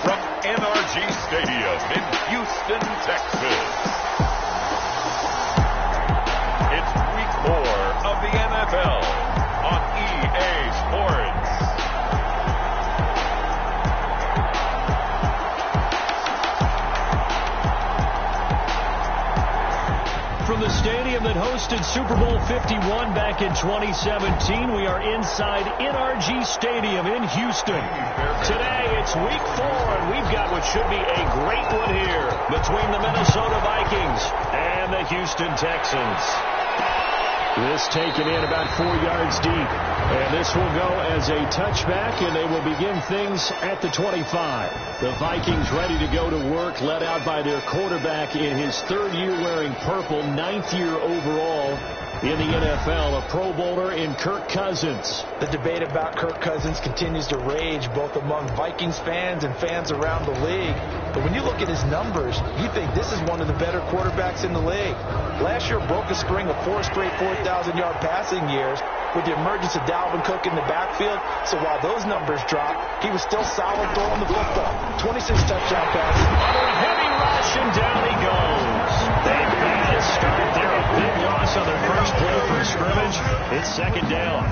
From NRG Stadium in Houston, Texas, it's Week 4 of the NFL on EA Sports. From the stadium that hosted Super Bowl 51 back in 2017, we are inside NRG Stadium in Houston. Today, it's Week 4, and we've got what should be a great one here between the Minnesota Vikings and the Houston Texans. This taken in about 4 yards deep, and this will go as a touchback, and they will begin things at the 25. The Vikings ready to go to work, led out by their quarterback in his third year wearing purple, 9th year overall in the NFL, a Pro Bowler in Kirk Cousins. The debate about Kirk Cousins continues to rage both among Vikings fans and fans around the league. But when you look at his numbers, you think this is one of the better quarterbacks in the league. Last year broke a string of 4 straight 4,000-yard passing years with the emergence of Dalvin Cook in the backfield. So while those numbers dropped, he was still solid throwing the football. 26 touchdown passes. On a heavy rush, and down he goes. They've got to start there. A big loss on their first play from scrimmage. It's second down.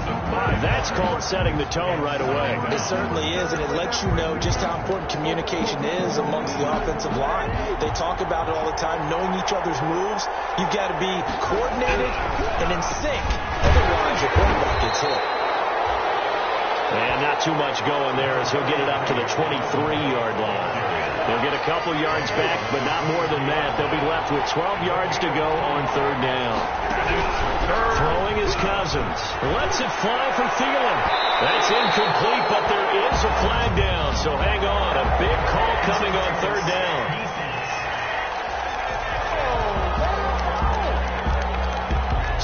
That's called setting the tone right away. It certainly is, and it lets you know just how important communication is amongst the offensive line. They talk about it all the time, knowing each other's moves. You've got to be coordinated and in sync. Otherwise, your quarterback gets hit. And not too much going there as he'll get it up to the 23-yard line. They'll get a couple yards back, but not more than that. They'll be left with 12 yards to go on third down. Throwing is Cousins. Lets it fly for Thielen. That's incomplete, but there is a flag down, so hang on. A big call coming on third down.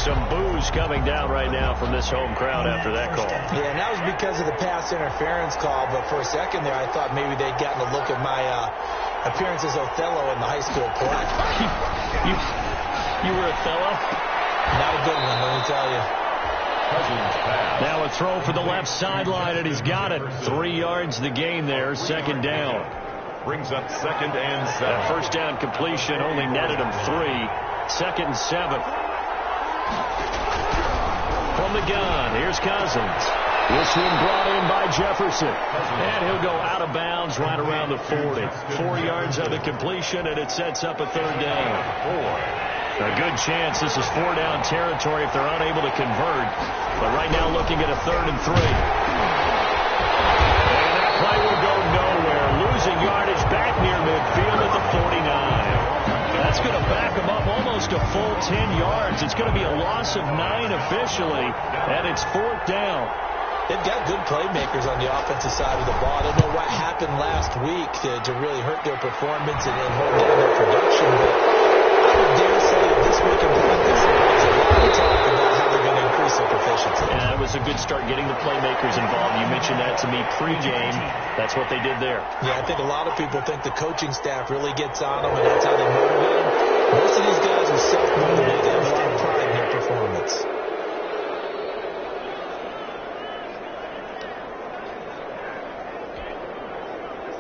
Some boos coming down right now from this home crowd after that call. Yeah, and that was because of the pass interference call, but for a second there I thought maybe they'd gotten a look at my appearance as Othello in the high school play. You were Othello? Not a good one, let me tell you. Now a throw for the left sideline, and he's got it. 3 yards the gain there, second down. Brings up second and 7. That first down completion only netted him 3. Second and 7. From the gun, here's Cousins. This one brought in by Jefferson. And he'll go out of bounds right around the 40. 4 yards on the completion, and it sets up a third down. A good chance this is 4-down territory if they're unable to convert. But right now looking at a 3rd and 3. And that play will go nowhere. Losing yardage back near midfield at the 49. That's going to back them up almost a full 10 yards. It's going to be a loss of 9 officially, and it's 4th down. They've got good playmakers on the offensive side of the ball. I don't know what happened last week to really hurt their performance and hold down their production, but I would dare say that this week in practice, there's a lot of talk about how they're going to increase their proficiency. Yeah, it was a good start getting the playmakers involved. You mentioned that to me pregame. That's what they did there. Yeah, I think a lot of people think the coaching staff really gets on them, and that's how they motivate them. Most of these guys are self-motivated. They have a lot of pride in their performance.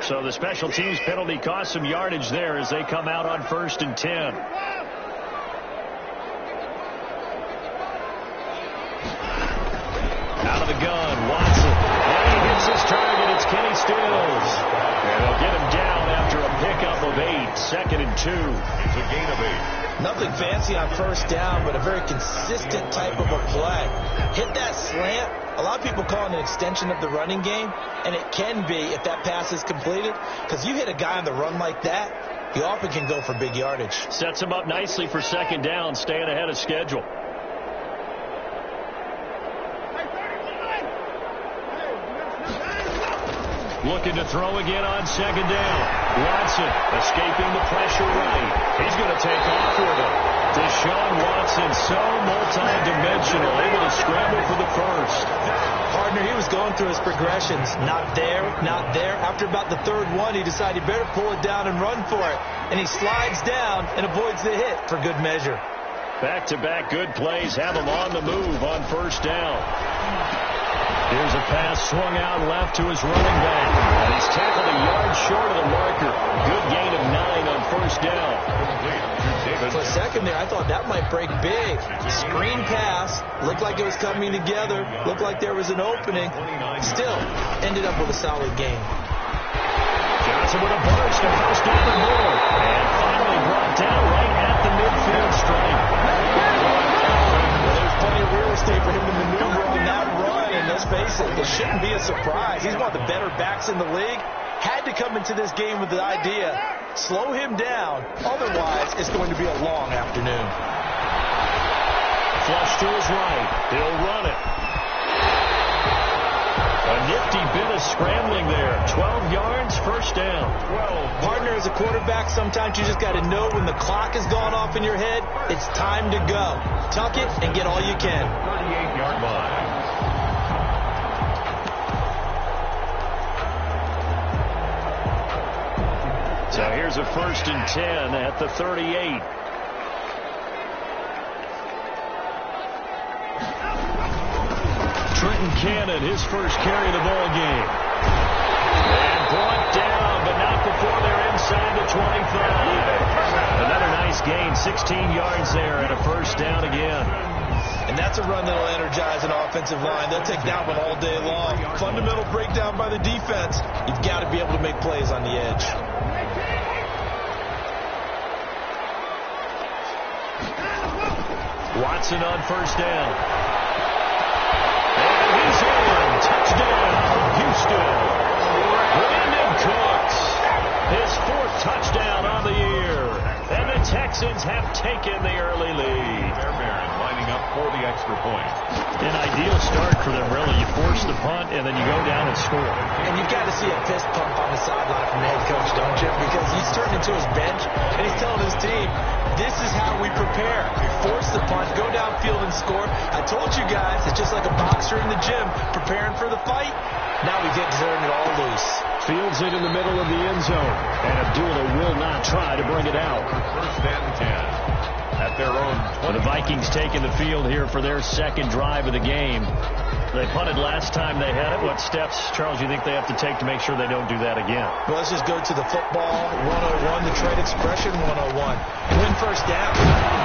So the special teams penalty cost some yardage there as they come out on 1st and 10. Out of the gun, Watson. And he hits his target. It's Kenny Stills. And they'll get him down after a pickup of 8. 2nd and 2. It's a gain of 8. Nothing fancy on first down, but a very consistent type of a play. Hit that slant. A lot of people call it an extension of the running game, and it can be if that pass is completed, because you hit a guy on the run like that, he often can go for big yardage. Sets him up nicely for second down, staying ahead of schedule. Looking to throw again on second down. Watson escaping the pressure right. He's going to take off with it. Deshaun Watson, so multi-dimensional, able to scramble for the first. Partner, he was going through his progressions. Not there, not there. After about the third one, he decided he better pull it down and run for it. And he slides down and avoids the hit for good measure. Back-to-back good plays have him on the move on first down. Here's a pass swung out left to his running back. And he's tackled a short of the marker. Good gain of 9 on first down. For a second there, I thought that might break big. Screen pass. Looked like it was coming together. Looked like there was an opening. Still, ended up with a solid gain. Johnson with a burst, a first down and more. And finally brought down right at the midfield stripe. Well, there's plenty of real estate for him to maneuver on that run. And let's face it, it shouldn't be a surprise. He's one of the better backs in the league. Had to come into this game with the idea, slow him down. Otherwise, it's going to be a long afternoon. Flush to his right. He'll run it. A nifty bit of scrambling there. 12 yards, first down. Partner, as a quarterback, sometimes you just got to know when the clock has gone off in your head, it's time to go. Tuck it and get all you can. 38-yard line. So here's a 1st and 10 at the 38. Trenton Cannon, his first carry of the ball game. And brought down, but not before they're inside the 25. Another nice gain, 16 yards there and a first down again. And that's a run that'll energize an offensive line. They'll take that one all day long. Fundamental breakdown by the defense. You've got to be able to make plays on the edge. Watson on first down. And he's in. Touchdown, Houston. Brandon Cooks, his 4th touchdown on the year. And the Texans have taken the early lead. Fairbairn lining up for the extra point. An ideal start for them, really. You force the punt, and then you go down and score. And you've got to see a fist pump on the sideline from the head coach, don't you? Because he's turned into his bench, and he's telling his team, this is how we prepare. Force the punt, go downfield and score. I told you guys, it's just like a boxer in the gym preparing for the fight. Now we get to turn it all loose. Fields it in the middle of the end zone. And Abdullah will not try to bring it out. 1st and 10 at their own 20. The Vikings taking the field here for their 2nd drive of the game. They punted last time they had it. What steps, Charles, you think they have to take to make sure they don't do that again? Well, let's just go to the football 101, the trade expression 101. Win first down.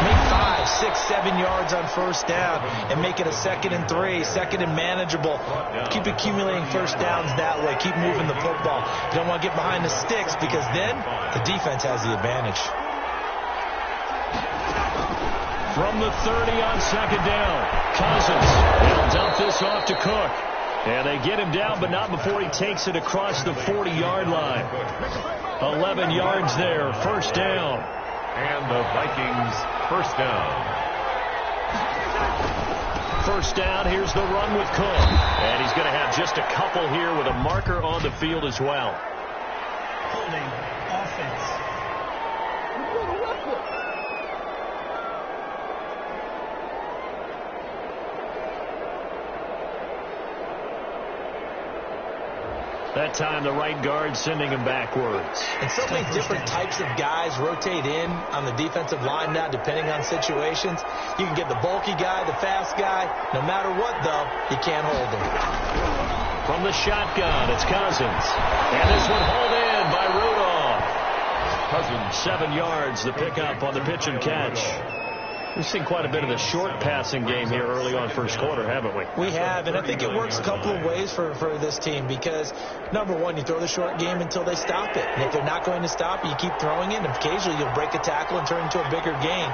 Make 5, 6, 7 yards on first down and make it a 2nd and 3, 2nd and manageable. Keep accumulating first downs that way. Keep moving the football. You don't want to get behind the sticks because then the defense has the advantage. From the 30 on 2nd down, Cousins. They'll dump this off to Cook. And they get him down, but not before he takes it across the 40-yard line. 11 yards there, first down. And the Vikings first down. First down, here's the run with Cook. And he's going to have just a couple here with a marker on the field as well. Holding offense. That time, the right guard sending him backwards. And so many different types of guys rotate in on the defensive line now, depending on situations. You can get the bulky guy, the fast guy. No matter what, though, you can't hold him. From the shotgun, it's Cousins. And this one hauled in by Rudolph. Cousins, 7 yards, the pickup on the pitch and catch. We've seen quite a bit of the short passing game here early on first quarter, haven't we? We have, and I think it works a couple of ways for this team because, number one, you throw the short game until they stop it. And if they're not going to stop it, you keep throwing it, and occasionally you'll break a tackle and turn it into a bigger gain.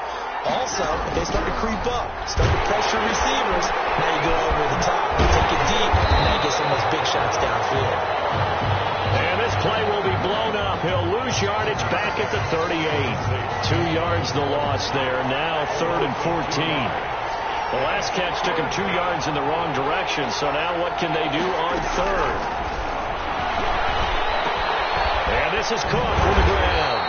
Also, if they start to creep up, start to pressure receivers, now you go over the top, you take it deep, and now you get some of those big shots downfield. And this play will be blown up. He'll lose yardage back at the 38. 2 yards the loss there. Now 3rd and 14. The last catch took him 2 yards in the wrong direction. So now what can they do on 3rd? And this is caught for the ground.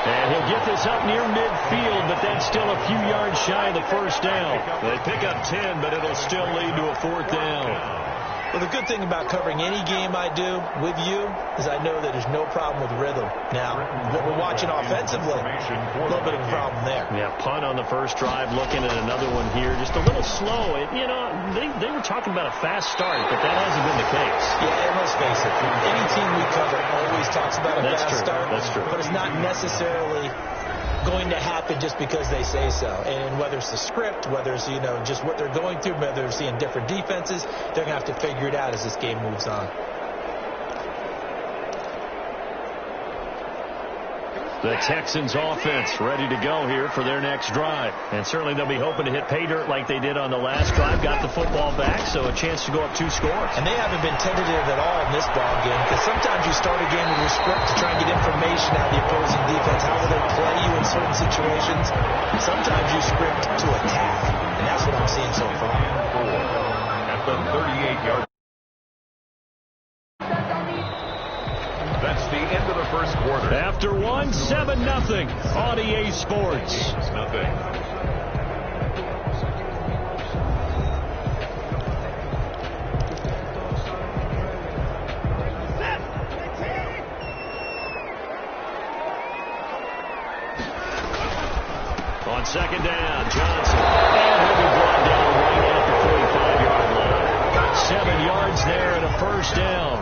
And he'll get this up near midfield, but then still a few yards shy of the first down. They pick up 10, but it'll still lead to a 4th down. Well, the good thing about covering any game I do with you is I know that there's no problem with rhythm. Now, what we're watching offensively, a little bit of a problem there. Yeah, punt on the first drive, looking at another one here. Just a little slow. They were talking about a fast start, but that hasn't been the case. Yeah, and let's face it, any team we cover always talks about a fast start. That's true. But it's not necessarily going to happen just because they say so. And whether it's the script, whether it's, just what they're going through, whether they're seeing different defenses, they're going to have to figure it out as this game moves on. The Texans offense ready to go here for their next drive. And certainly they'll be hoping to hit pay dirt like they did on the last drive. Got the football back, so a chance to go up 2 scores. And they haven't been tentative at all in this ball game, because sometimes you start a game with your script to try and get information out of the opposing defense. How will they play you in certain situations? Sometimes you script to attack, and that's what I'm seeing so far. At the 38-yard. That's the end of the first quarter. After one, 7-0 on EA Sports. Nothing. On second down, Johnson. And he'll be brought down right at the 45-yard line. Got 7 yards there and a first down.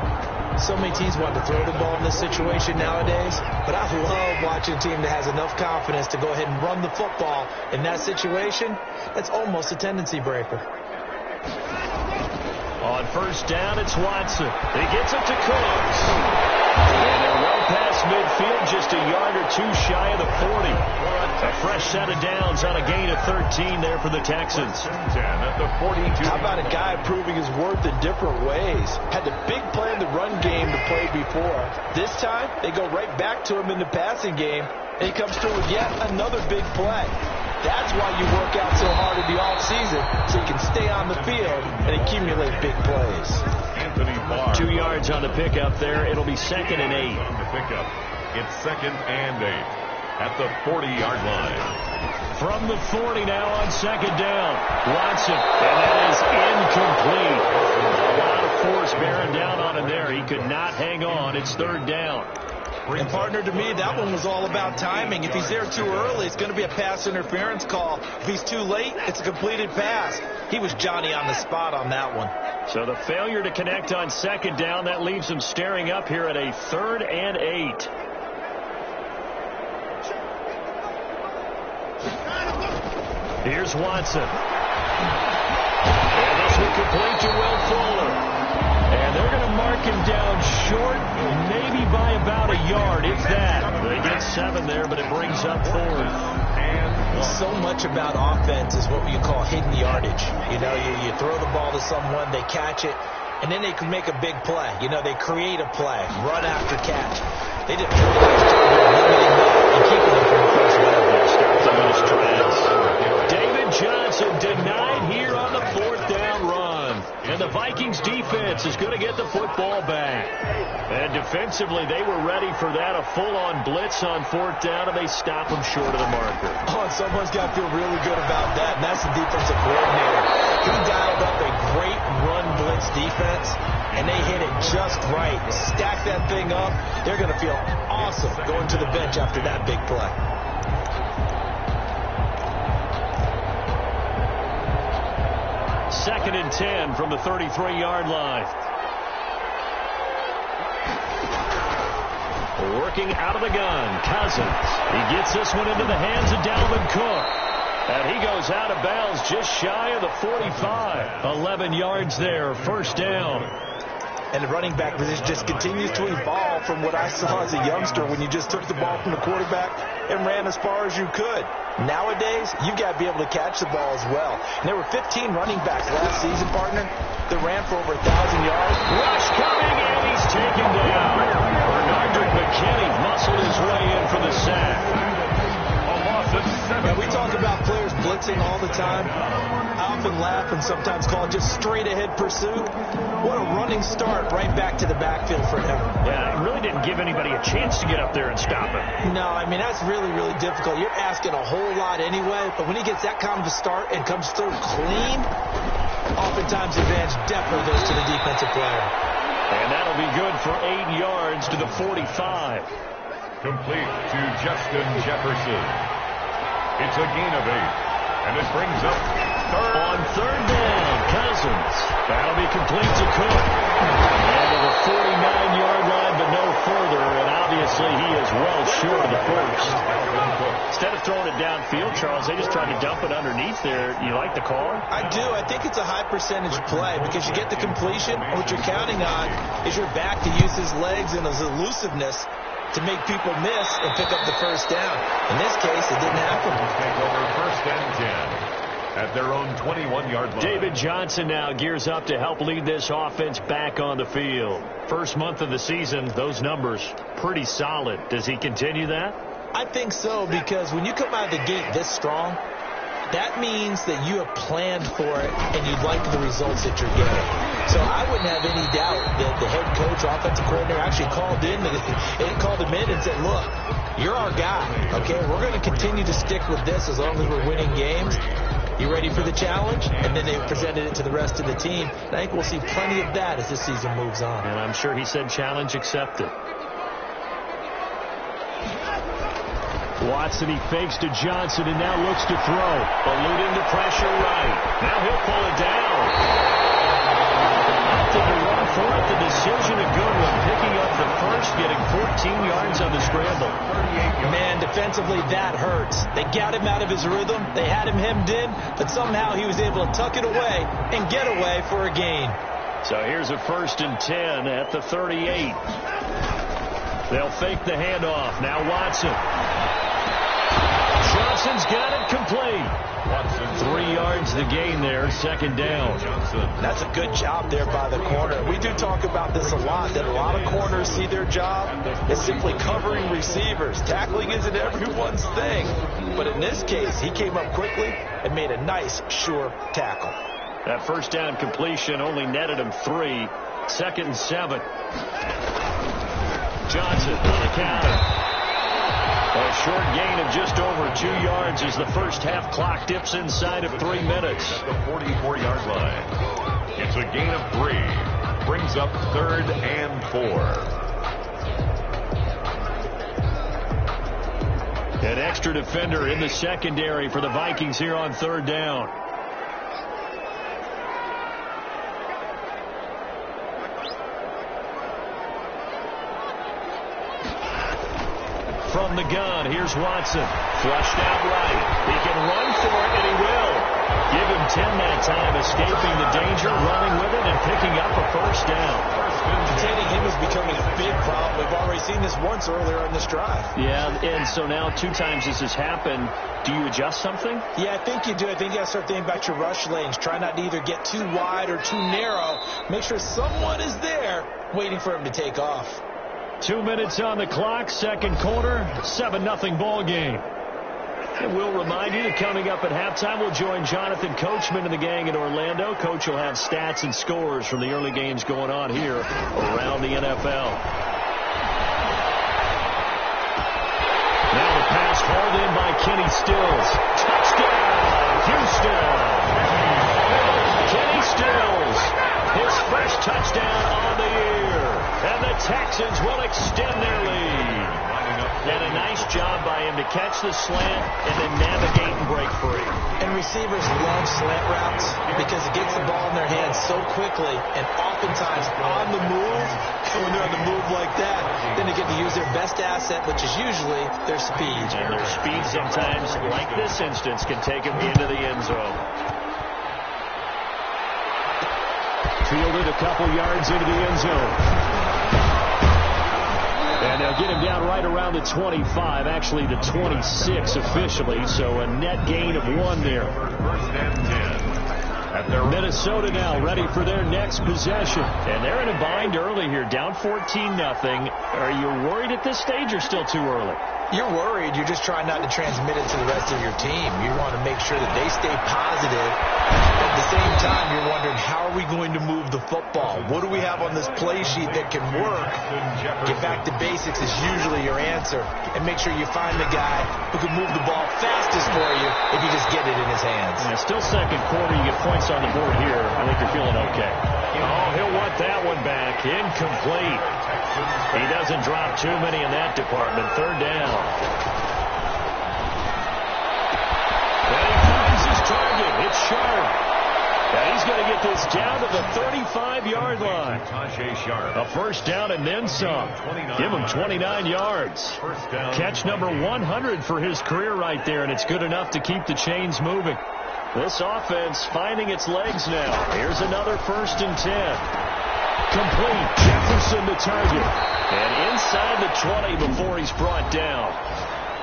So many teams want to throw the ball in this situation nowadays, but I love watching a team that has enough confidence to go ahead and run the football in that situation. That's almost a tendency breaker. On first down, it's Watson. He gets it to Cooks. And they're well past midfield, just a yard or 2 shy of the 40. A fresh set of downs on a gain of 13 there for the Texans. 10 at the 42. How about a guy proving his worth in different ways? Had the big play in the run game to play before. This time, they go right back to him in the passing game, and he comes through with yet another big play. That's why you work out so hard in the offseason, so you can stay on the field and accumulate big plays. Anthony Barr. 2 yards on the pickup there. It'll be 2nd and 8. On the pickup. It's 2nd and 8 at the 40-yard line. From the 40 now on second down. Watson, and that is incomplete. A lot of force bearing down on him there. He could not hang on. It's 3rd down. And partner, to me, that one was all about timing. If he's there too early, it's going to be a pass interference call. If he's too late, it's a completed pass. He was Johnny on the spot on that one. So the failure to connect on second down, that leaves him staring up here at a 3rd and 8. Here's Watson. And this will complete to Will Fuller. And they're going to mark him down short, maybe by about a yard, if that. They get 7 there, but it brings up 4th. And so much about offense is what you call hidden yardage. You throw the ball to someone, they catch it, and then they can make a big play. They create a play, run after catch. They did a really nice job of limiting that and keeping them from the first level. David Johnson denied here on the 4th down run. And the Vikings defense is going to get the football back. And defensively, they were ready for that, a full-on blitz on 4th down, and they stop them short of the marker. Oh, and someone's got to feel really good about that, and that's the defensive coordinator. He dialed up a great run blitz defense, and they hit it just right. Stack that thing up. They're going to feel awesome going to the bench after that big play. Second and 10 from the 33-yard line. Working out of the gun, Cousins. He gets this one into the hands of Dalvin Cook. And he goes out of bounds just shy of the 45. 11 yards there, first down. And the running back position just continues to evolve from what I saw as a youngster when you just took the ball from the quarterback and ran as far as you could. Nowadays, you've got to be able to catch the ball as well. And there were 15 running backs last season, partner, that ran for over 1,000 yards. Rush coming, and he's taken down. Bernard McKinney muscled his way in for the sack. Yeah, we talk about players blitzing all the time. I often laugh and sometimes call it just straight-ahead pursuit. What a running start right back to the backfield for him. Yeah, it really didn't give anybody a chance to get up there and stop him. No, I mean, that's really, really difficult. You're asking a whole lot anyway, but when he gets that kind of a start and comes through clean, oftentimes the advantage definitely goes to the defensive player. And that'll be good for 8 yards to the 45. Complete to Justin Jefferson. It's a gain of 8. And it brings up 3rd. On 3rd down, Cousins. That'll be complete to Cook. And to the first. Instead of throwing it downfield, Charles, they just tried to dump it underneath there. You like the call? I do. I think it's a high percentage play because you get the completion. What you're counting on is your back to use his legs and his elusiveness to make people miss and pick up the first down. In this case, it didn't happen. Take over first and 10 at their own 21-yard line. David Johnson now gears up to help lead this offense back on the field. First month of the season, those numbers pretty solid. Does he continue that? I think so, because when you come out of the gate this strong, that means that you have planned for it and you like the results that you're getting. So I wouldn't have any doubt that the head coach, offensive coordinator actually called him in and said, look, you're our guy, okay? We're going to continue to stick with this as long as we're winning games. You ready for the challenge? And then they presented it to the rest of the team. And I think we'll see plenty of that as this season moves on. And I'm sure he said challenge accepted. Watson, he fakes to Johnson and now looks to throw. Eluding the pressure right. Now he'll pull it down. Opted to run for it. The decision a good one. Picking up the first, getting 14 yards on the scramble. Man, defensively, that hurts. They got him out of his rhythm. They had him hemmed in, but somehow he was able to tuck it away and get away for a gain. So here's a first and 10 at the 38. They'll fake the handoff. Now Watson. Johnson's got it complete. Watson. 3 yards the gain there, second down. That's a good job there by the corner. We do talk about this a lot, that a lot of corners see their job as simply covering receivers. Tackling isn't everyone's thing. But in this case, he came up quickly and made a nice, sure tackle. That first down completion only netted him 3. Second and 7. Johnson on the counter. A short gain of just over 2 yards as the first half clock dips inside of 3 minutes. At the 44-yard line. It's a gain of 3. Brings up third and 4. An extra defender in the secondary for the Vikings here on third down. From the gun, here's Watson. Flushed out right. He can run for it, and he will. Give him 10 that time, escaping the danger, running with it, and picking up a first down. Containing him is becoming a big problem. We've already seen this once earlier in this drive. Yeah, and so now 2 times this has happened. Do you adjust something? Yeah, I think you do. I think you got to start thinking about your rush lanes. Try not to either get too wide or too narrow. Make sure someone is there waiting for him to take off. 2 minutes on the clock, second quarter, 7-0 ball game. And we'll remind you that coming up at halftime, we'll join Jonathan Coachman and the gang in Orlando. Coach will have stats and scores from the early games going on here around the NFL. Now the pass hauled in by Kenny Stills. Touchdown, Houston. Kenny Stills, his first touchdown on the year. And the Texans will extend their lead. And a nice job by him to catch the slant and then navigate and break free. And receivers love slant routes because it gets the ball in their hands so quickly and oftentimes on the move. When they're on the move like that, then they get to use their best asset, which is usually their speed. And their speed sometimes, like this instance, can take them into the end zone. Fielded a couple yards into the end zone. And they'll get him down right around the 25, actually the 26 officially, so a net gain of 1 there. First and 10. Minnesota now ready for their next possession. And they're in a bind early here, down 14-0. Are you worried at this stage or still too early? You're worried. You're just trying not to transmit it to the rest of your team. You want to make sure that they stay positive. At the same time, you're wondering, how are we going to move the football? What do we have on this play sheet that can work? Get back to basics is usually your answer. And make sure you find the guy who can move the ball fastest for you if you just get it in his hands. Yeah, still second quarter. You get points on the board here. I think you're feeling okay. Oh, he'll want that one back. Incomplete. He doesn't drop too many in that department. Third down. And he finds his target. It's Sharp. And he's going to get this down to the 35-yard line. Sharp. A first down and then some. Give him 29 yards. Catch number 100 for his career right there, and it's good enough to keep the chains moving. This offense finding its legs now. Here's another 1st and 10. Complete. Jefferson the target. And inside the 20 before he's brought down.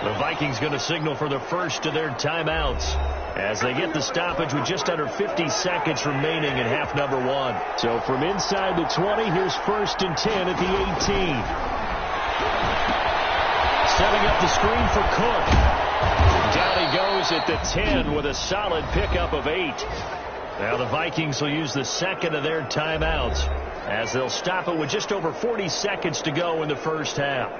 The Vikings going to signal for the first of their timeouts as they get the stoppage with just under 50 seconds remaining in half number 1. So from inside the 20, here's 1st and 10 at the 18. Setting up the screen for Cook. Down he goes at the 10 with a solid pickup of 8. Now the Vikings will use the second of their timeouts as they'll stop it with just over 40 seconds to go in the first half.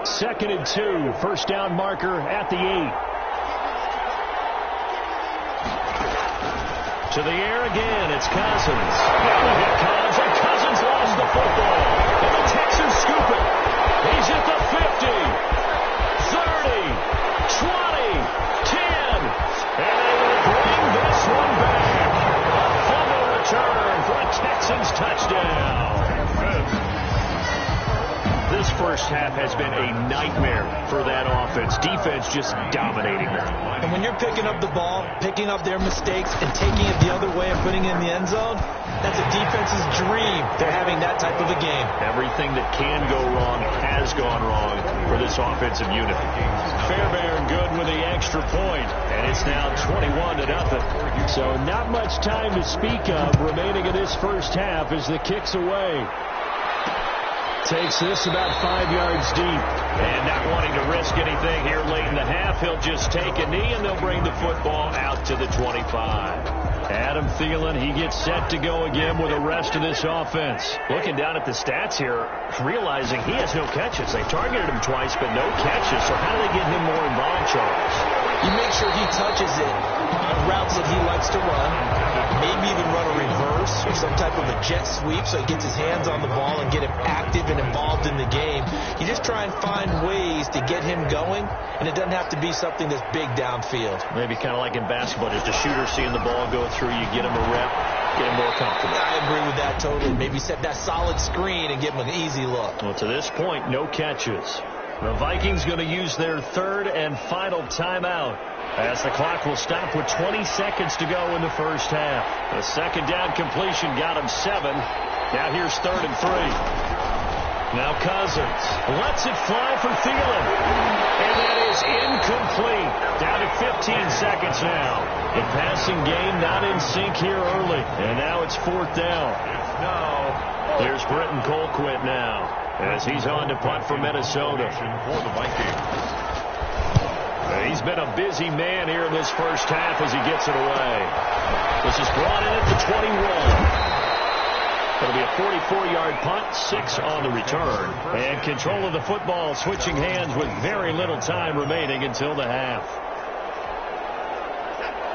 Second and 2. First down marker at the 8. To the air again. It's Cousins. Now here comes, and Cousins lost the football. And the Texans scoop it. He's at the 50, 30, 20, 10. And they will bring this one back. A fumble return for a Texans touchdown. This first half has been a nightmare for that offense. Defense just dominating them. And when you're picking up the ball, picking up their mistakes, and taking it the other way and putting it in the end zone, that's a defense's dream. They're having that type of a game. Everything that can go wrong has gone wrong for this offensive unit. Fairbairn good with the extra point, and it's now 21-0. So not much time to speak of remaining in this first half as the kick's away. Takes this about 5 yards deep. And not wanting to risk anything here late in the half, he'll just take a knee and they'll bring the football out to the 25. Adam Thielen, he gets set to go again with the rest of this offense. Looking down at the stats here, realizing he has no catches. They targeted him twice, but no catches. So how do they get him more involved, Charles? You make sure he touches it on routes that he likes to run. Maybe even run a reverse or some type of a jet sweep so he gets his hands on the ball and get him active and involved in the game. You just try and find ways to get him going, and it doesn't have to be something that's big downfield. Maybe kind of like in basketball, just a shooter seeing the ball go through, you get him a rep, get him more comfortable. I agree with that totally. Maybe set that solid screen and give him an easy look. Well, to this point, no catches. The Vikings going to use their third and final timeout as the clock will stop with 20 seconds to go in the first half. The second down completion got him 7. Now here's 3rd and 3. Now Cousins lets it fly for Thielen. And that is incomplete. Down to 15 seconds now. The passing game not in sync here early. And now it's 4th down. Here's Britton Colquitt now as he's on to punt for Minnesota. He's been a busy man here in this first half as he gets it away. This is brought in at the 21. It'll be a 44-yard punt, 6 on the return. And control of the football switching hands with very little time remaining until the half.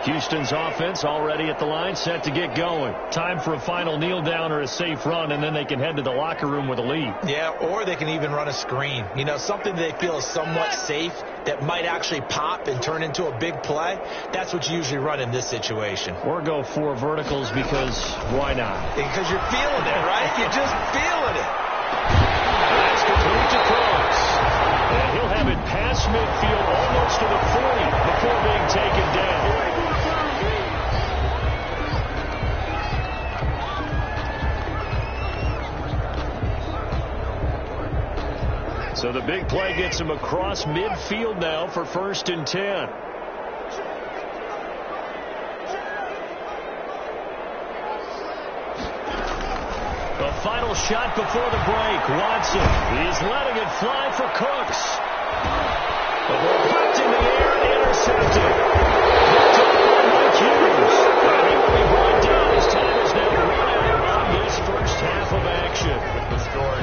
Houston's offense already at the line, set to get going. Time for a final kneel down or a safe run, and then they can head to the locker room with a lead. Yeah, or they can even run a screen. You know, something they feel is somewhat safe that might actually pop and turn into a big play. That's what you usually run in this situation. Or go 4 verticals because why not? Because you're feeling it, right? You're just feeling it. That's complete to Crooks. And he'll have it past midfield almost to the 40 before being taken down. So the big play gets him across midfield now for 1st and 10. The final shot before the break. Watson, he's letting it fly for Cooks. The ball whipped in the air, intercepted. Picked up by Mike Hughes. And he will be brought down. His time is now running on this first half of action.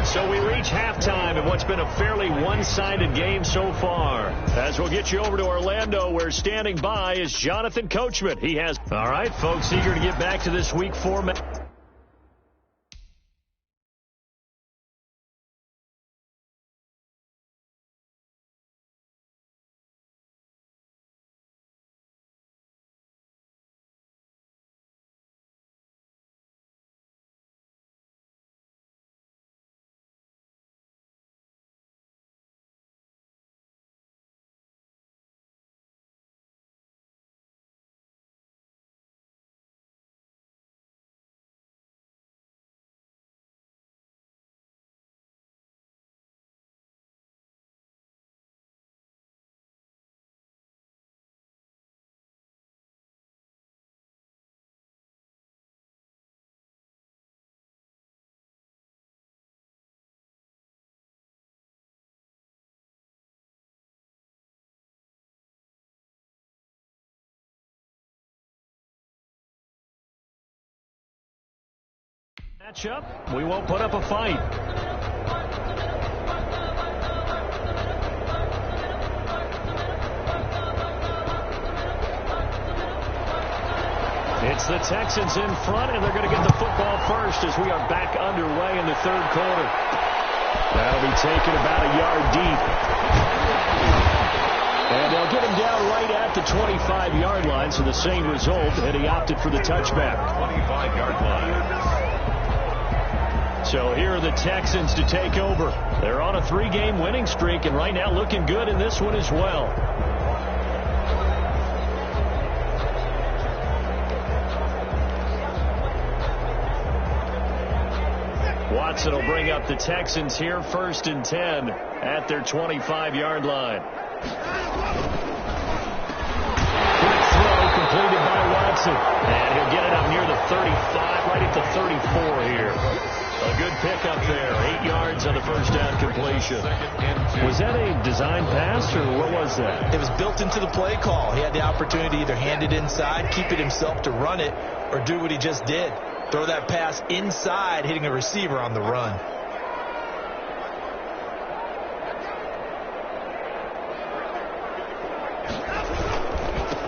So we reach halftime in what's been a fairly one-sided game so far. As we'll get you over to Orlando, where standing by is Jonathan Coachman. He has... All right, folks, eager to get back to this Week 4 match. Matchup, we won't put up a fight. It's the Texans in front, and they're going to get the football first as we are back underway in the third quarter. That'll be taken about a yard deep. And they'll get him down right at the 25-yard line, so the same result, and he opted for the touchback. 25-yard line. So here are the Texans to take over. They're on a 3-game winning streak, and right now looking good in this one as well. Watson will bring up the Texans here, 1st and 10 at their 25-yard line. Quick throw completed by Watson. And he'll get it up near the 35, right at the 34 here. A good pickup there. 8 yards on the first down completion. Was that a design pass, or what was that? It was built into the play call. He had the opportunity to either hand it inside, keep it himself to run it, or do what he just did. Throw that pass inside, hitting a receiver on the run.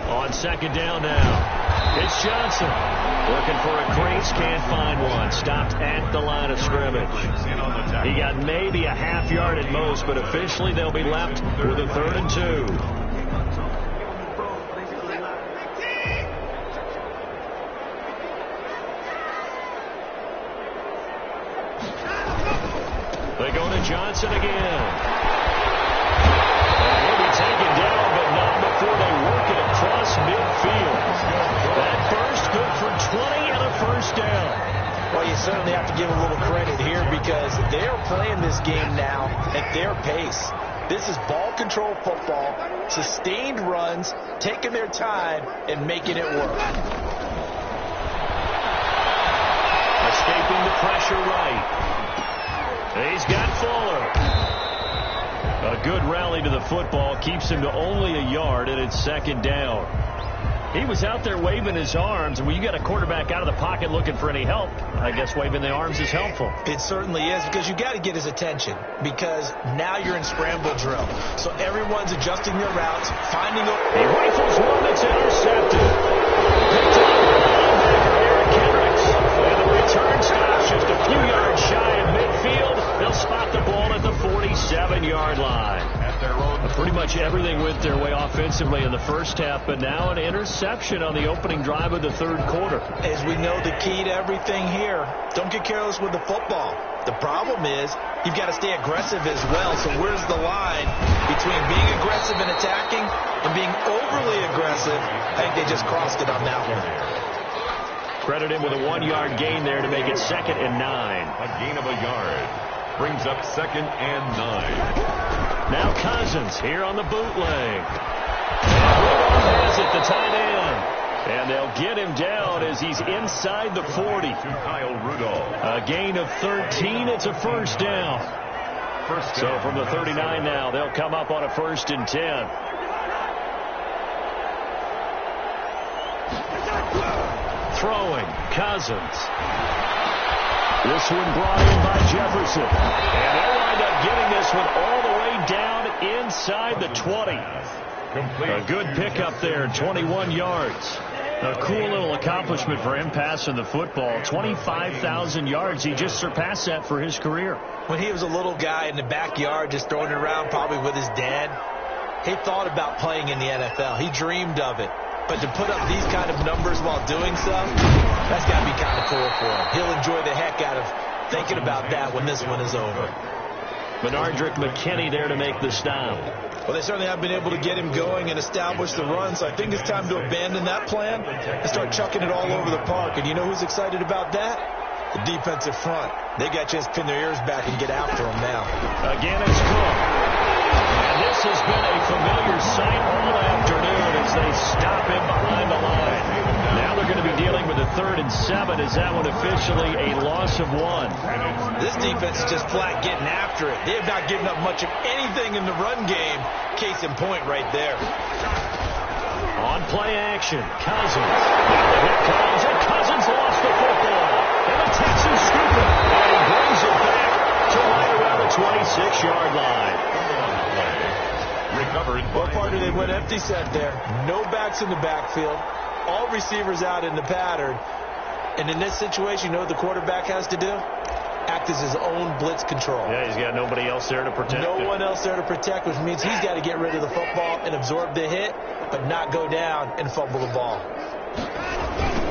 On 2nd down now. It's Johnson. Looking for a crease, can't find one. Stopped at the line of scrimmage. He got maybe a half yard at most, but officially they'll be left with a 3rd and 2. They go to Johnson again. And he'll be taken down, but not before they work it across midfield. That burst good for 20 and a first down. Well, you certainly have to give a little credit here because they're playing this game now at their pace. This is ball control football, sustained runs, taking their time and making it work. Escaping the pressure right. He's got Fuller. A good rally to the football keeps him to only a yard, and it's 2nd down. He was out there waving his arms, and when you got a quarterback out of the pocket looking for any help, I guess waving the arms is helpful. It certainly is, because you got to get his attention, because now you're in scramble drill. So everyone's adjusting their routes, finding a... He rifles one that's intercepted. Picked up by linebacker Eric Kendricks. And the return stops just a few yards shy of midfield. They'll spot the ball at the 47-yard line. At their own. Pretty much everything went their way offensively in the first half, but now an interception on the opening drive of the third quarter. As we know, the key to everything here, don't get careless with the football. The problem is you've got to stay aggressive as well. So where's the line between being aggressive and attacking and being overly aggressive? I think they just crossed it on that one. Credit him with a 1-yard gain there to make it 2nd and 9. A gain of a yard. Brings up 2nd and 9. Now Cousins here on the bootleg. And Rudolph has it, the tight end. And they'll get him down as he's inside the 40. To Kyle Rudolph. A gain of 13. It's a first down. So from the 39 now, they'll come up on a 1st and 10. Throwing, Cousins. This one brought in by Jefferson. And they'll wind up getting this one all the way down inside the 20. A good pickup there, 21 yards. A cool little accomplishment for him passing the football. 25,000 yards. He just surpassed that for his career. When he was a little guy in the backyard just throwing it around probably with his dad, he thought about playing in the NFL. He dreamed of it. But to put up these kind of numbers while doing so, that's got to be kind of cool for him. He'll enjoy the heck out of thinking about that when this one is over. Benardrick McKinney there to make the stop. Well, they certainly have been able to get him going and establish the run, so I think it's time to abandon that plan and start chucking it all over the park. And you know who's excited about that? The defensive front. They got to just pin their ears back and get after him now. Again, it's Cook. And this has been a familiar sight all afternoon as they stop him behind the line. Now they're going to be dealing with a 3rd and 7. Is that one officially a loss of 1? This defense is just flat getting after it. They have not given up much of anything in the run game. Case in point right there. On play action, Cousins. Now the hit comes, and Cousins lost the football. And the Texans scoop 26-yard line. Recovered. What part did they went empty set there? No backs in the backfield. All receivers out in the pattern. And in this situation, you know what the quarterback has to do? Act as his own blitz control. Yeah, he's got nobody else there to protect him. No one else there to protect, which means he's got to get rid of the football and absorb the hit, but not go down and fumble the ball.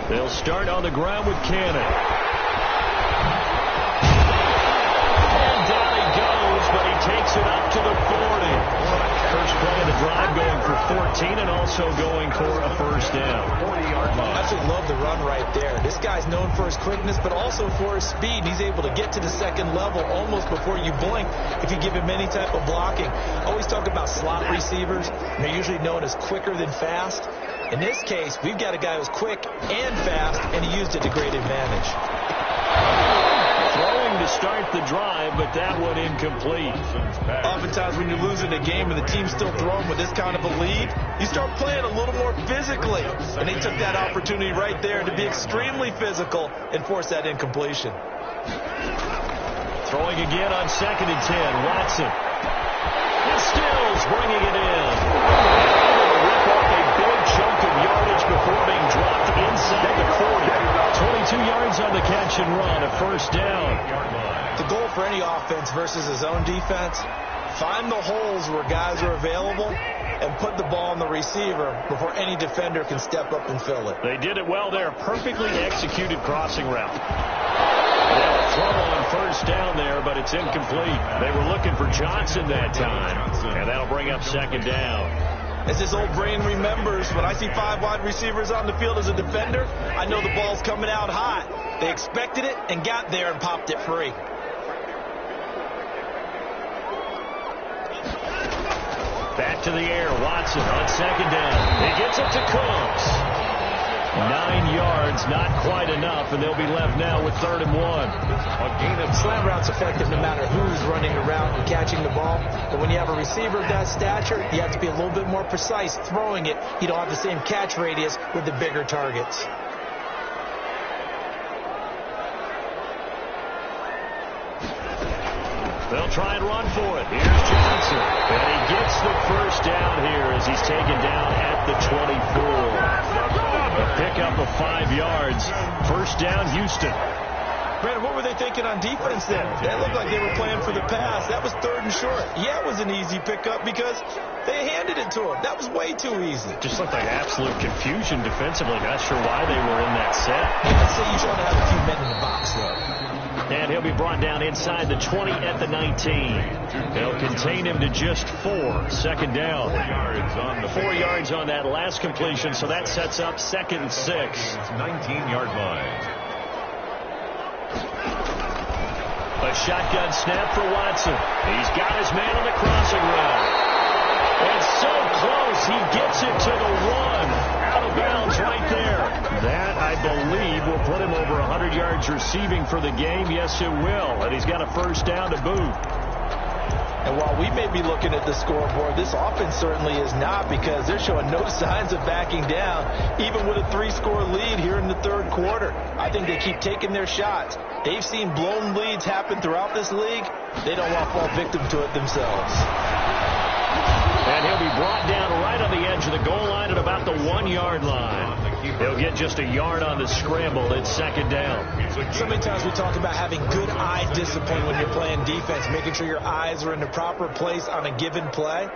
They'll start on the ground with Cannon. And down he goes, but he takes it up to the 40. First play of the drive going for 14 and also going for a first down. 40-yard line. I actually love the run right there. This guy's known for his quickness, but also for his speed. He's able to get to the second level almost before you blink if you give him any type of blocking. I always talk about slot receivers. They're usually known as quicker than fast. In this case, we've got a guy who's quick and fast, and he used it to great advantage. Throwing to start the drive, but that one incomplete. Oftentimes when you're losing a game and the team's still throwing with this kind of a lead, you start playing a little more physically. And they took that opportunity right there to be extremely physical and force that incompletion. Throwing again on 2nd and 10. Watson. And Stills bringing it in. Able to rip off a big chunk of yardage before being dropped inside the 40. 22 yards on the catch and run, a first down. The goal for any offense versus his own defense, find the holes where guys are available and put the ball on the receiver before any defender can step up and fill it. They did it well there. Perfectly executed crossing route. They'll throw on first down there, but it's incomplete. They were looking for Johnson that time, and that'll bring up second down. As this old brain remembers, when I see 5 wide receivers on the field as a defender, I know the ball's coming out hot. They expected it and got there and popped it free. Back to the air. Watson on second down. He gets it to Cooks. 9 yards, not quite enough, and they'll be left now with 3rd and 1. A gain of slam route's effective no matter who's running around and catching the ball. But when you have a receiver of that stature, you have to be a little bit more precise throwing it. You don't have the same catch radius with the bigger targets. They'll try and run for it. Here's Johnson. And he gets the first down here as he's taken down at the 24. A pickup of 5 yards. First down, Houston. Brandon, what were they thinking on defense then? That looked like they were playing for the pass. That was 3rd and short. Yeah, it was an easy pickup because they handed it to him. That was way too easy. Just looked like absolute confusion defensively. Not sure why they were in that set. I'd say you try to have a few men in the box, though. And he'll be brought down inside the 20 at the 19. They'll contain him to just 4. Second down. 4 yards on that last completion, so that sets up 2nd and 6. 19-yard line. A shotgun snap for Watson. He's got his man on the crossing route. And so close, he gets it to the 1. Out of bounds right there. That, I believe, will put him over 100 yards receiving for the game. Yes, it will. And he's got a first down to boot. And while we may be looking at the scoreboard, this offense certainly is not, because they're showing no signs of backing down, even with a 3-score lead here in the 3rd quarter. I think they keep taking their shots. They've seen blown leads happen throughout this league. They don't want to fall victim to it themselves. And he'll be brought down right on the edge of the goal line at about the 1-yard line. He'll get just a yard on the scramble. It's second down. So many times we talk about having good eye discipline when you're playing defense, making sure your eyes are in the proper place on a given play.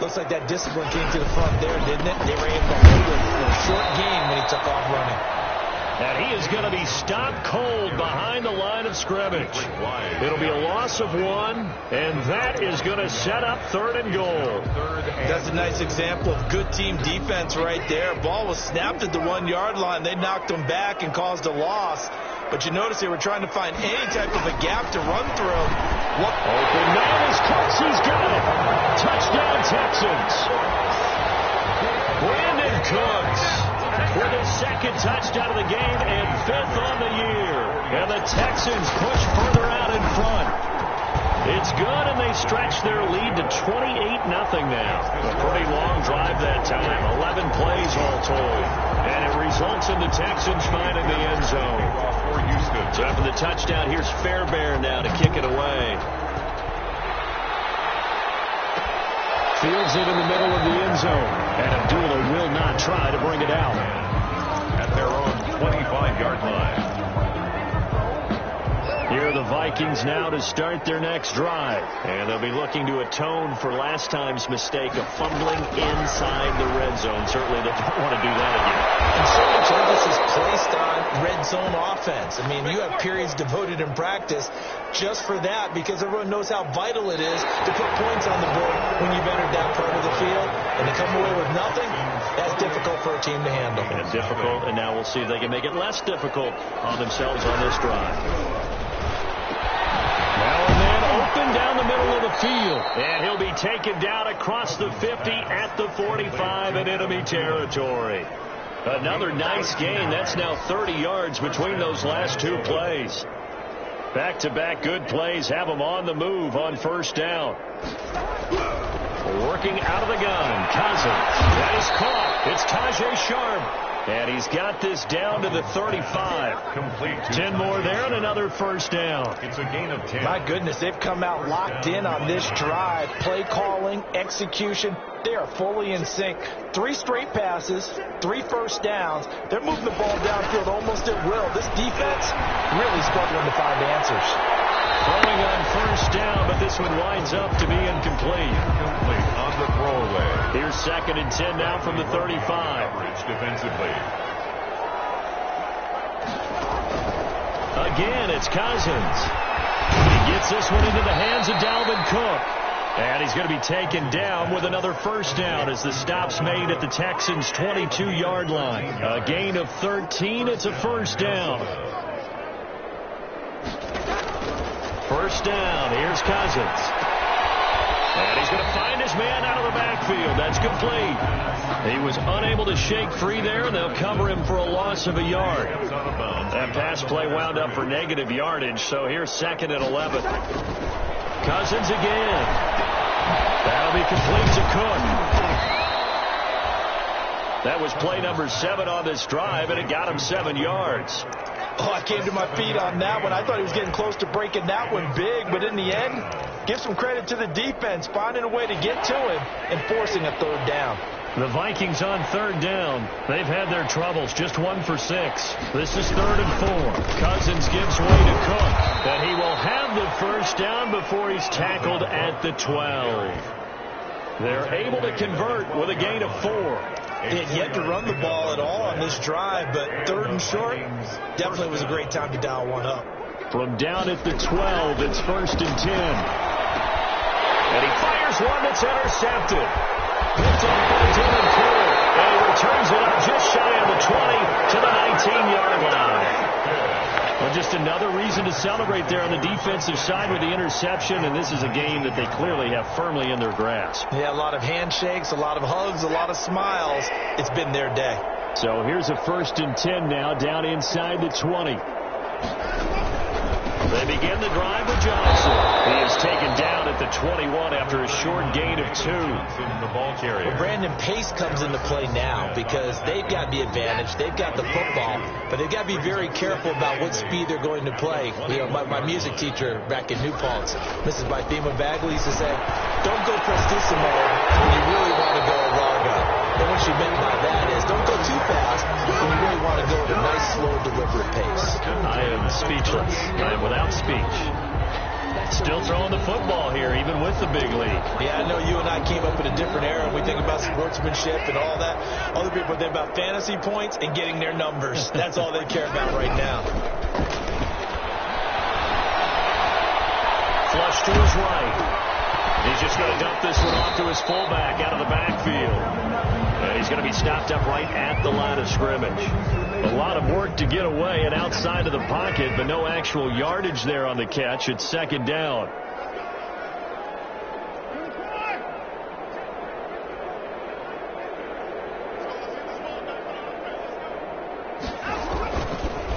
Looks like that discipline came to the front there, didn't it? They were able to hold him for a short game when he took off running. And he is going to be stopped cold behind the line of scrimmage. It'll be a loss of 1, and that is going to set up 3rd and goal. That's a nice example of good team defense right there. Ball was snapped at the 1-yard line. They knocked him back and caused a loss. But you notice they were trying to find any type of a gap to run through. Open man is Cooks. He's got it. Touchdown, Texans. Brandon Cooks with his 2nd touchdown of the game and 5th on the year. And the Texans push further out in front. It's good, and they stretch their lead to 28-0 now. A pretty long drive that time, 11 plays all told. And it results in the Texans finding the end zone. So after the touchdown, here's Fairbairn now to kick it away. fields it in the middle of the end zone. And Abdullah will not try to bring it out. At their own 25-yard line. Here are the Vikings now to start their next drive. And they'll be looking to atone for last time's mistake of fumbling inside the red zone. Certainly they don't want to do that again. And so much emphasis placed on red zone offense. I mean, you have periods devoted in practice just for that because everyone knows how vital it is to put points on the board when you've entered that part of the field. And to come away with nothing, that's difficult for a team to handle. And difficult, and now we'll see if they can make it less difficult on themselves on this drive. Now and then open down the middle of the field. And he'll be taken down across the 50 at the 45 in enemy territory. Another nice gain. That's now 30 yards between those last two plays. Back-to-back good plays have them on the move on first down. Working out of the gun. Cousins. That is caught. It's Tajay Sharp. And he's got this down to the 35. Complete. 10 more there and another first down. It's a gain of 10. My goodness, they've come out locked in on this drive. Play calling, execution, they are fully in sync. 3 straight passes, 3 first downs. They're moving the ball downfield almost at will. This defense really struggling to find answers. Throwing on first down, but this one winds up to be incomplete. Incomplete on the throwaway. Here's 2nd and 10 now from the 35. Rich defensively. Again, it's Cousins. He gets this one into the hands of Dalvin Cook. And he's going to be taken down with another first down as the stop's made at the Texans' 22-yard line. A gain of 13. It's a first down. First down. Here's Cousins. And he's going to find his man out of the backfield. That's complete. He was unable to shake free there, and they'll cover him for a loss of a yard. That pass play wound up for negative yardage, so here's 2nd and 11. Cousins again. That'll be complete to Cook. That was play number 7 on this drive, and it got him 7 yards. Oh, I came to my feet on that one. I thought he was getting close to breaking that one big, but in the end, give some credit to the defense, finding a way to get to him and forcing a 3rd down. The Vikings on 3rd down. They've had their troubles, just 1 for 6. This is 3rd and 4. Cousins gives way to Cook, and he will have the first down before he's tackled at the 12. They're able to convert with a gain of 4. They had yet to run the ball at all on this drive, but 3rd and short definitely was a great time to dial one up. From down at the 12, it's 1st and 10. And he fires one that's intercepted. Picked up by Dylan Cole, and he returns it up just shy of the 20 to the 19-yard line. Well, just another reason to celebrate there on the defensive side with the interception, and this is a game that they clearly have firmly in their grasp. Yeah, a lot of handshakes, a lot of hugs, a lot of smiles. It's been their day. So here's a 1st and 10 now, down inside the 20. They begin the drive with Johnson. He is taken down at the 21 after a short gain of 2. The ball carrier. Well, Brandon, pace comes into play now because they've got the advantage. They've got the football, but they've got to be very careful about what speed they're going to play. You know, my music teacher back in New Paltz, Mrs. Bythema Bagley, used to say, don't go prestissimo when you really want to go largo. And what she meant by that is don't go too fast when you really want to go at a nice, slow, deliberate pace. I am speechless. I am without speech. Still throwing the football here, even with the big lead. Yeah, I know you and I came up in a different era. We think about sportsmanship and all that. Other people think about fantasy points and getting their numbers. That's all they care about right now. Flush to his right. He's just going to dump this one off to his fullback out of the backfield. And he's going to be stopped up right at the line of scrimmage. A lot of work to get away and outside of the pocket, but no actual yardage there on the catch. It's 2nd down.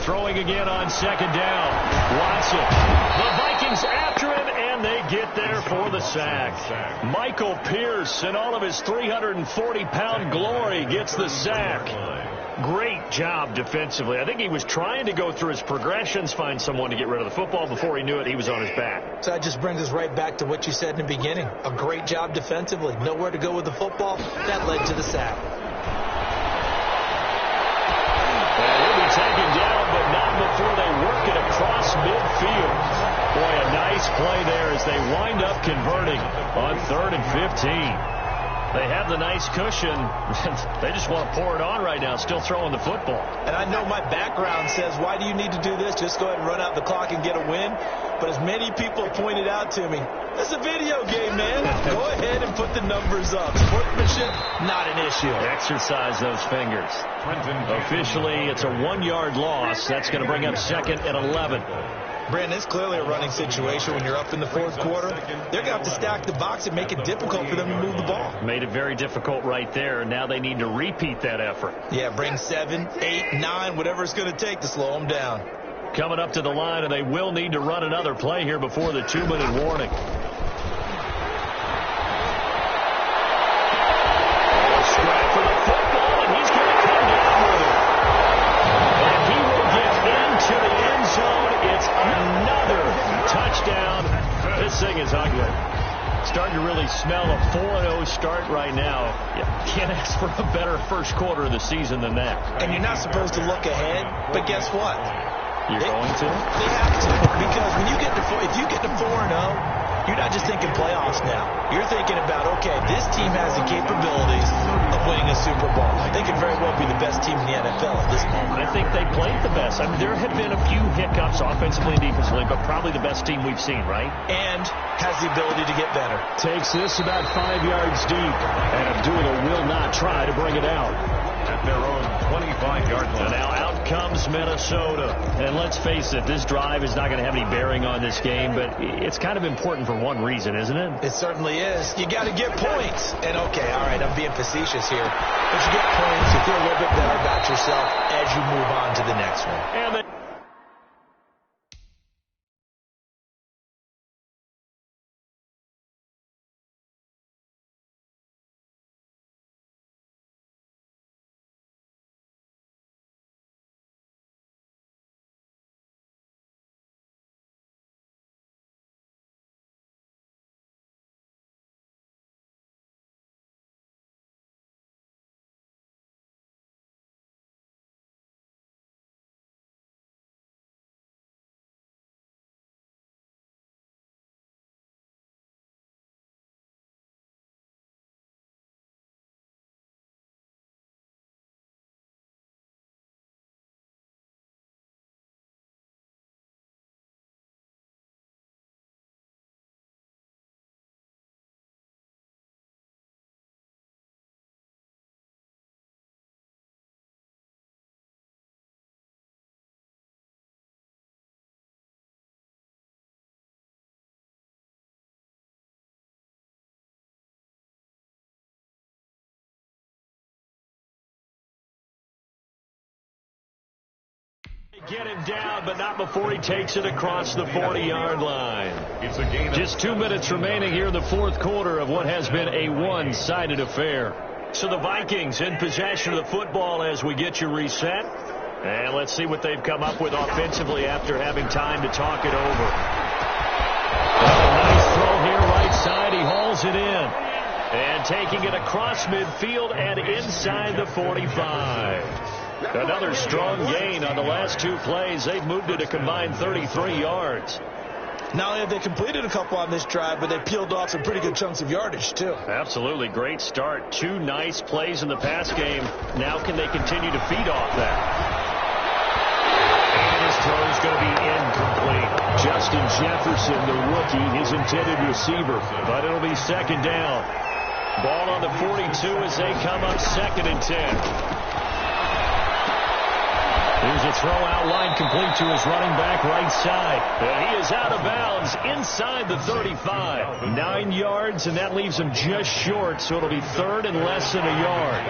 Throwing again on 2nd down. Watson. The Vikings after him, and they get there for the sack. Michael Pierce, in all of his 340-pound glory, gets the sack. Great job defensively. I think he was trying to go through his progressions, find someone to get rid of the football. Before he knew it, he was on his back. So that just brings us right back to what you said in the beginning. A great job defensively. Nowhere to go with the football. That led to the sack. And he'll be taken down, but not before they work it across midfield. Boy, a nice play there as they wind up converting on 3rd and 15. They have the nice cushion. They just want to pour it on right now, still throwing the football. And I know my background says, why do you need to do this? Just go ahead and run out the clock and get a win. But as many people pointed out to me, it's a video game, man. Go ahead and put the numbers up. Sportsmanship, not an issue. Exercise those fingers. Officially, it's a 1-yard loss. That's going to bring up 2nd and 11. Brandon, it's clearly a running situation when you're up in the 4th quarter. They're going to have to stack the box and make it difficult for them to move the ball. Made it very difficult right there. Now they need to repeat that effort. Yeah, bring 7, 8, 9, whatever it's going to take to slow them down. Coming up to the line, and they will need to run another play here before the 2-minute warning. Strap for the football, and he's going to come down with it. And he will get into the end zone. It's another touchdown. This thing is ugly. Starting to really smell a 4-0 start right now. You can't ask for a better first quarter of the season than that. And you're not supposed to look ahead, but guess what? You're going to? They have to, because when you get to if you get to 4-0, you're not just thinking playoffs now. You're thinking about, okay, this team has the capabilities of winning a Super Bowl. They could very well be the best team in the NFL at this moment. I think they played the best. I mean, there have been a few hiccups offensively and defensively, but probably the best team we've seen, right? And has the ability to get better. Takes this about 5 yards deep, and Abdullah will not try to bring it out. At their own 25-yard line. And now out comes Minnesota. And let's face it, this drive is not going to have any bearing on this game, but it's kind of important for one reason, isn't it? It certainly is. You got to get points. And, okay, all right, I'm being facetious here. But you get points, you feel a little bit better about yourself as you move on to the next one. And get him down, but not before he takes it across the 40-yard line. It's a gain. Just 2 minutes remaining here in the 4th quarter of what has been a one-sided affair. So the Vikings in possession of the football as we get you reset. And let's see what they've come up with offensively after having time to talk it over. Nice throw here, right side. He hauls it in. And taking it across midfield and inside the 45. Another strong gain on the last 2 plays. They've moved it a combined 33 yards. Not only have they completed a couple on this drive, but they peeled off some pretty good chunks of yardage, too. Absolutely. Great start. 2 nice plays in the pass game. Now can they continue to feed off that? And his throw is going to be incomplete. Justin Jefferson, the rookie, his intended receiver. But it'll be 2nd down. Ball on the 42 as they come up 2nd and 10. Here's a throw out line complete to his running back right side. And he is out of bounds inside the 35. 9 yards, and that leaves him just short, so it'll be 3rd and less than a yard.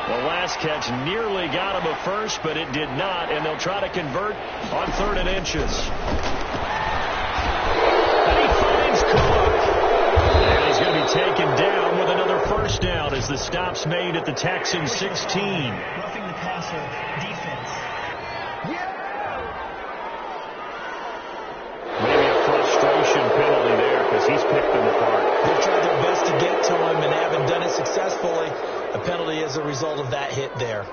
The last catch nearly got him a first, but it did not, and they'll try to convert on 3rd and inches. And he finds Cook. And he's going to be taken down with another first down as the stop's made at the Texans 16. Roughing the passer aggressive defense. Maybe a frustration penalty there because he's picked them apart. They've tried their best to get to him and haven't done it successfully. A penalty as a result of that hit there.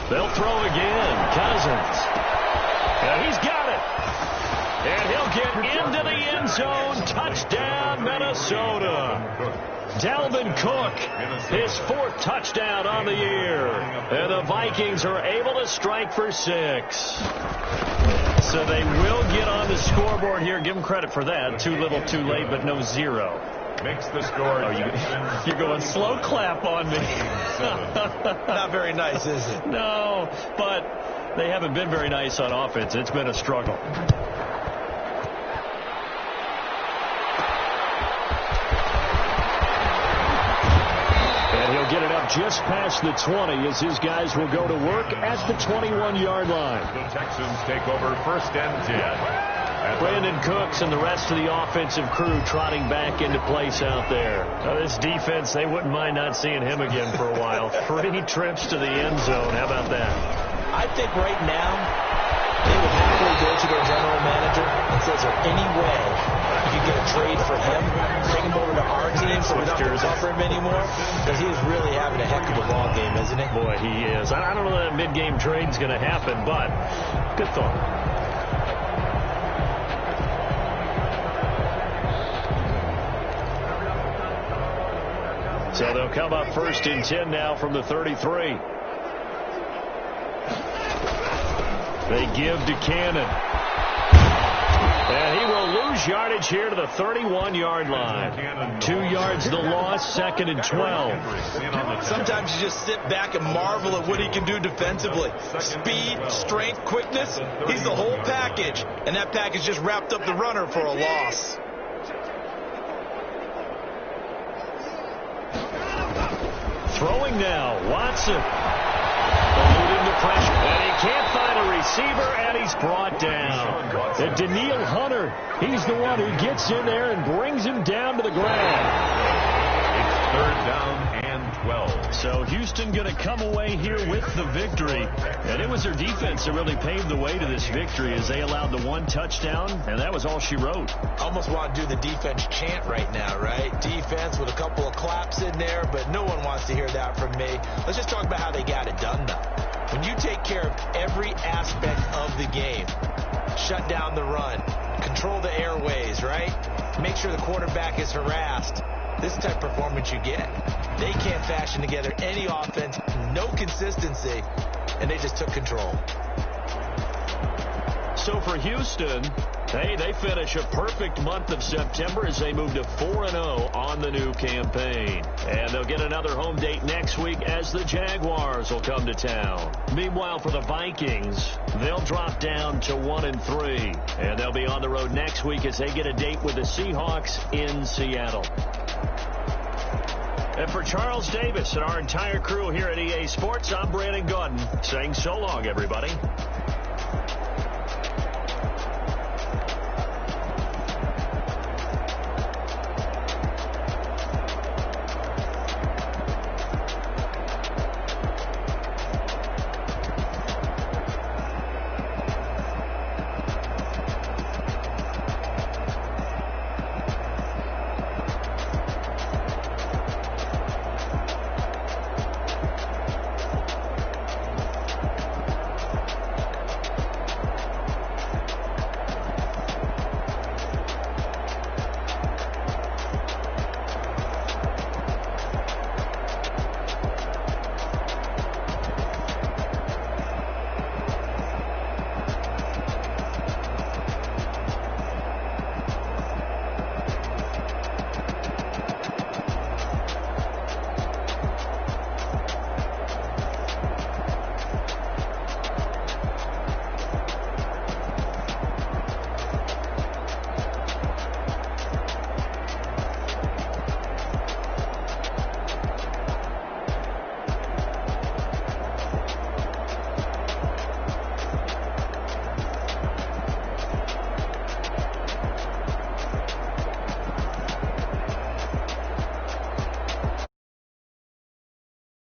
They'll throw again. Cousins. And he's got it. And he'll get into the end zone. Touchdown, Minnesota. Dalvin Cook, his 4th touchdown on the year. And the Vikings are able to strike for 6. So they will get on the scoreboard here. Give them credit for that. Too little, too late, but no 0. Makes the score. Oh, you're going slow clap on me. Not very nice, is it? No, but they haven't been very nice on offense. It's been a struggle. And he'll get it up just past the 20 as his guys will go to work at the 21-yard line. The Texans take over 1st and 10. Brandon Cooks and the rest of the offensive crew trotting back into place out there. Now, this defense, they wouldn't mind not seeing him again for a while. 3 trips to the end zone. How about that? I think right now they would happily go to their general manager and say, is there any way you can get a trade for him? Bring him over to our team so we don't have to cover him anymore? Because he is really having a heck of a ball game, isn't he? Boy, he is. I don't know that mid-game trade's going to happen, but good thought. So they'll come up 1st and 10 now from the 33. They give to Cannon. And he will lose yardage here to the 31-yard line. 2 yards the loss, 2nd and 12. Sometimes you just sit back and marvel at what he can do defensively. Speed, strength, quickness. He's the whole package. And that package just wrapped up the runner for a loss. Throwing now, Watson. Eluding the pressure. And he can't find a receiver, and he's brought down. And Daniil Hunter, he's the one who gets in there and brings him down to the ground. It's 3rd down and 12. So Houston going to come away here with the victory. And it was their defense that really paved the way to this victory as they allowed the 1 touchdown, and that was all she wrote. Almost want to do the defense chant right now, right? Defense with a couple of claps in there, but no one wants to hear that from me. Let's just talk about how they got it done, though. When you take care of every aspect of the game, shut down the run, control the airways, right? Make sure the quarterback is harassed. This type of performance you get. They can't fashion together any offense, no consistency, and they just took control. So for Houston, hey, they finish a perfect month of September as they move to 4-0 on the new campaign. And they'll get another home date next week as the Jaguars will come to town. Meanwhile, for the Vikings, they'll drop down to 1-3. And they'll be on the road next week as they get a date with the Seahawks in Seattle. And for Charles Davis and our entire crew here at EA Sports, I'm Brandon Gaudin saying so long, everybody.